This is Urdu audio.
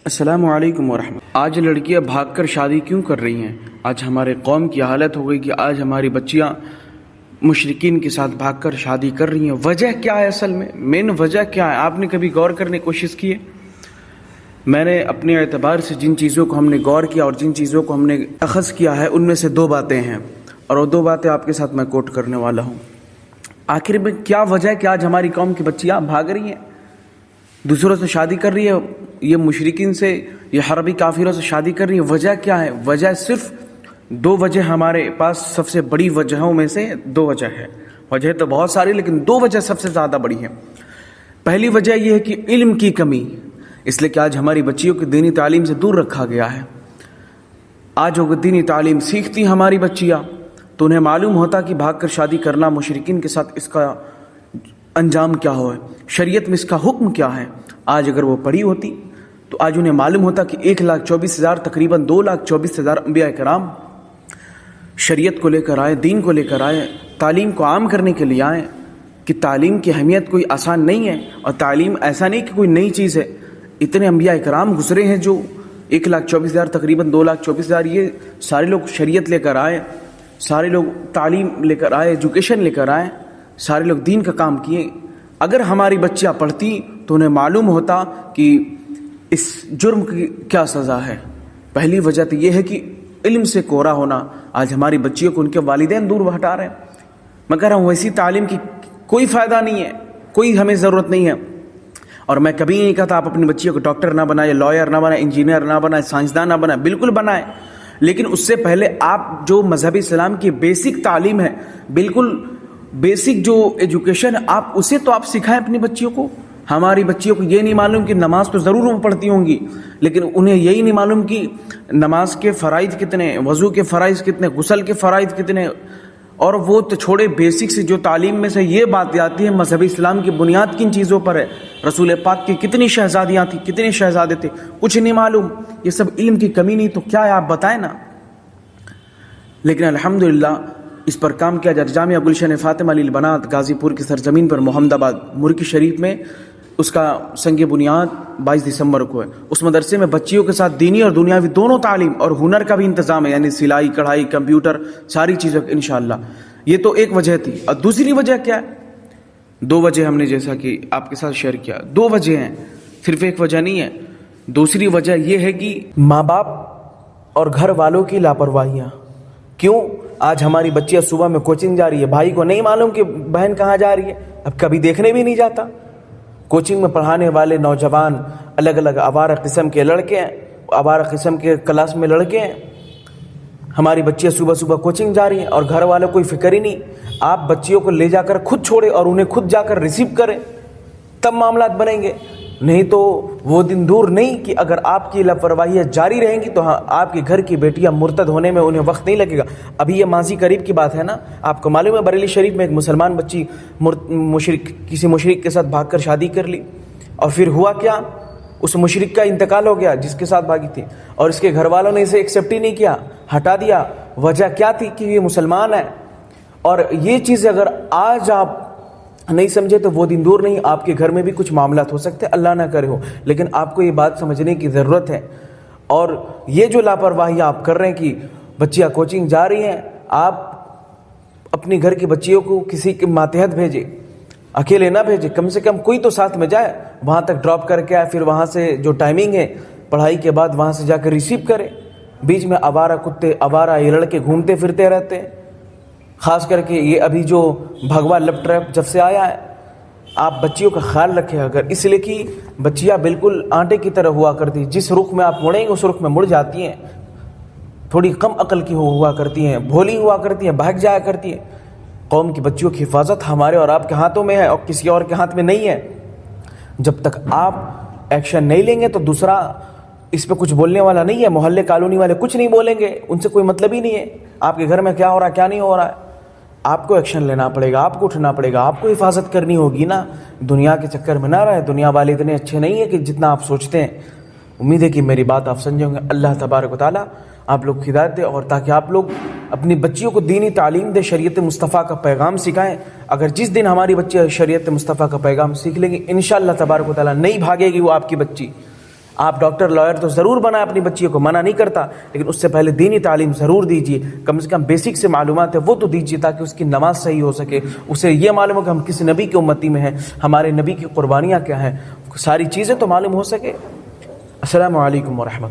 السلام علیکم ورحمۃ اللہ۔ آج لڑکیاں بھاگ کر شادی کیوں کر رہی ہیں؟ آج ہمارے قوم کی حالت ہو گئی کہ آج ہماری بچیاں مشرکین کے ساتھ بھاگ کر شادی کر رہی ہیں۔ وجہ کیا ہے؟ اصل میں مین وجہ کیا ہے؟ آپ نے کبھی غور کرنے کی کوشش کی ہے؟ میں نے اپنے اعتبار سے جن چیزوں کو ہم نے غور کیا اور جن چیزوں کو ہم نے اخذ کیا ہے ان میں سے دو باتیں ہیں، اور وہ دو باتیں آپ کے ساتھ میں کوٹ کرنے والا ہوں۔ آخر میں کیا وجہ ہے کہ آج ہماری قوم کی بچیاں بھاگ رہی ہیں، دوسروں سے شادی کر رہی ہے، یہ مشرکین سے، یہ حربی کافروں سے شادی کر رہی ہے؟ وجہ کیا ہے؟ وجہ صرف دو وجہ ہمارے پاس، سب سے بڑی وجہوں میں سے دو وجہ ہے۔ وجہ تو بہت ساری لیکن دو وجہ سب سے زیادہ بڑی ہیں۔ پہلی وجہ یہ ہے کہ علم کی کمی، اس لیے کہ آج ہماری بچیوں کو دینی تعلیم سے دور رکھا گیا ہے۔ آج وہ دینی تعلیم سیکھتی ہماری بچیاں تو انہیں معلوم ہوتا کہ بھاگ کر شادی کرنا مشرکین کے ساتھ اس کا انجام کیا ہو ہے، شریعت میں اس کا حکم کیا ہے۔ آج اگر وہ پڑھی ہوتی تو آج انہیں معلوم ہوتا کہ 1,24,000 تقریباً 2,24,000 انبیاء کرام شریعت کو لے کر آئے، دین کو لے کر آئے، تعلیم کو عام کرنے کے لیے آئے، کہ تعلیم کی اہمیت کوئی آسان نہیں ہے، اور تعلیم ایسا نہیں کہ کوئی نئی چیز ہے۔ اتنے انبیاء کرام گزرے ہیں جو 1,24,000 تقریباً 2,24,000 یہ سارے لوگ شریعت لے کر آئے، سارے لوگ تعلیم لے کر آئے، ایجوکیشن لے کر آئے، سارے لوگ دین کا کام کیے۔ اگر ہماری بچیاں پڑھتی تو انہیں معلوم ہوتا کہ اس جرم کی کیا سزا ہے۔ پہلی وجہ تو یہ ہے کہ علم سے کورا ہونا۔ آج ہماری بچیوں کو ان کے والدین دور ہٹا رہے ہیں۔ میں کہہ رہا ہوں ویسی تعلیم کی کوئی فائدہ نہیں ہے، کوئی ہمیں ضرورت نہیں ہے، اور میں کبھی نہیں کہتا آپ اپنی بچیوں کو ڈاکٹر نہ بنائیں، لائر نہ بنائیں، انجینئر نہ بنائیں، سائنسدان نہ بنائیں، بالکل بنائیں، لیکن اس سے پہلے آپ جو مذہب اسلام کی بیسک تعلیم ہے، بالکل بیسک جو ایجوکیشن، آپ اسے تو آپ سکھائیں اپنی بچیوں کو۔ ہماری بچیوں کو یہ نہیں معلوم کہ نماز تو ضرور وہ پڑھتی ہوں گی، لیکن انہیں یہی نہیں معلوم کہ نماز کے فرائض کتنے، وضو کے فرائض کتنے، غسل کے فرائض کتنے، اور وہ تو چھوڑے بیسک سے جو تعلیم میں سے یہ بات آتی ہے مذہب اسلام کی بنیاد کن چیزوں پر ہے، رسول پاک کی کتنی شہزادیاں تھیں، کتنے شہزادے تھے، کچھ نہیں معلوم۔ یہ سب علم کی کمی نہیں تو کیا ہے؟ آپ بتائیں نا۔ لیکن الحمدللہ اس پر کام کیا جاتا ہے۔ جامعہ گلشن فاطمہ للبنات غازی پور کی سرزمین پر محمد آباد مرکی شریف میں اس کا سنگ بنیاد 22 دسمبر کو ہے۔ اس مدرسے میں بچیوں کے ساتھ دینی اور دنیاوی دونوں تعلیم اور ہنر کا بھی انتظام ہے، یعنی سلائی، کڑھائی، کمپیوٹر، ساری چیزیں انشاءاللہ۔ یہ تو ایک وجہ تھی۔ اور دوسری وجہ کیا ہے؟ دو وجہ ہم نے جیسا کہ آپ کے ساتھ شیئر کیا، دو وجہ ہیں، صرف ایک وجہ نہیں ہے۔ دوسری وجہ یہ ہے کہ ماں باپ اور گھر والوں کی لاپرواہیاں۔ کیوں؟ آج ہماری بچیاں صبح میں کوچنگ جا رہی ہے، بھائی کو نہیں معلوم کہ بہن کہاں جا رہی ہے، اب کبھی دیکھنے بھی نہیں جاتا۔ کوچنگ میں پڑھانے والے نوجوان الگ الگ آوارہ قسم کے لڑکے ہیں، آوارہ قسم کے کلاس میں لڑکے ہیں۔ ہماری بچیاں صبح صبح کوچنگ جا رہی ہیں اور گھر والوں کوئی فکر ہی نہیں۔ آپ بچیوں کو لے جا کر خود چھوڑے اور انہیں خود جا کر ریسیو کریں، تب معاملات بنیں گے، نہیں تو وہ دن دور نہیں کہ اگر آپ کی لاپرواہیاں جاری رہیں گی تو آپ کے گھر کی بیٹیاں مرتد ہونے میں انہیں وقت نہیں لگے گا۔ ابھی یہ ماضی قریب کی بات ہے نا، آپ کو معلوم ہے بریلی شریف میں ایک مسلمان بچی کسی مشرک کے ساتھ بھاگ کر شادی کر لی، اور پھر ہوا کیا؟ اس مشرک کا انتقال ہو گیا جس کے ساتھ بھاگی تھی، اور اس کے گھر والوں نے اسے ایکسیپٹ ہی نہیں کیا، ہٹا دیا۔ وجہ کیا تھی؟ کہ یہ مسلمان ہے۔ اور یہ چیز اگر آج آپ نہیں سمجھے تو وہ دن دور نہیں، آپ کے گھر میں بھی کچھ معاملات ہو سکتے، اللہ نہ کرے ہو، لیکن آپ کو یہ بات سمجھنے کی ضرورت ہے۔ اور یہ جو لاپرواہی آپ کر رہے ہیں کہ بچیاں کوچنگ جا رہی ہیں، آپ اپنی گھر کی بچیوں کو کسی کے ماتحت بھیجے، اکیلے نہ بھیجے، کم سے کم کوئی تو ساتھ میں جائے، وہاں تک ڈراپ کر کے آئے، پھر وہاں سے جو ٹائمنگ ہے پڑھائی کے بعد وہاں سے جا کر ریسیو کرے۔ بیچ میں آوارہ کتے، آوارہ یہ لڑکے گھومتے پھرتے رہتے ہیں، خاص کر کے یہ ابھی جو بھگوا لپ ٹریپ جب سے آیا ہے۔ آپ بچیوں کا خیال رکھیں، اگر اس لیے کہ بچیاں بالکل آٹے کی طرح ہوا کرتی، جس رخ میں آپ مڑیں گے اس رخ میں مڑ جاتی ہیں، تھوڑی کم عقل کی ہوا کرتی ہیں، بھولی ہوا کرتی ہیں، بھاگ جایا کرتی ہیں۔ قوم کی بچیوں کی حفاظت ہمارے اور آپ کے ہاتھوں میں ہے، اور کسی اور کے ہاتھ میں نہیں ہے۔ جب تک آپ ایکشن نہیں لیں گے تو دوسرا اس پہ کچھ بولنے والا نہیں ہے، محلے کالونی والے کچھ نہیں بولیں گے، ان سے کوئی مطلب ہی نہیں ہے۔ آپ کے گھر میں کیا ہو رہا ہے کیا نہیں ہو رہا ہے، آپ کو ایکشن لینا پڑے گا، آپ کو اٹھنا پڑے گا، آپ کو حفاظت کرنی ہوگی نا۔ دنیا کے چکر میں نہ رہے، دنیا والے اتنے اچھے نہیں ہیں کہ جتنا آپ سوچتے ہیں۔ امید ہے کہ میری بات آپ سمجھیں گے۔ اللہ تبارک و تعالیٰ آپ لوگ کو ہدایت دے، اور تاکہ آپ لوگ اپنی بچیوں کو دینی تعلیم دے، شریعت مصطفیٰ کا پیغام سکھائیں۔ اگر جس دن ہماری بچی شریعت مصطفیٰ کا پیغام سیکھ لیں گی، انشاءاللہ تبارک و تعالیٰ نہیں بھاگے گی وہ آپ کی بچی، آپ ڈاکٹر لائر تو ضرور بنائیں اپنی بچیوں کو، منع نہیں کرتا، لیکن اس سے پہلے دینی تعلیم ضرور دیجیے، کم سے کم بیسک سے معلومات ہے وہ تو دیجیے تاکہ اس کی نماز صحیح ہو سکے، اسے یہ معلوم ہو کہ ہم کس نبی کی امتی میں ہیں، ہمارے نبی کی قربانیاں کیا ہیں، ساری چیزیں تو معلوم ہو سکے۔ السلام علیکم ورحمۃ اللہ۔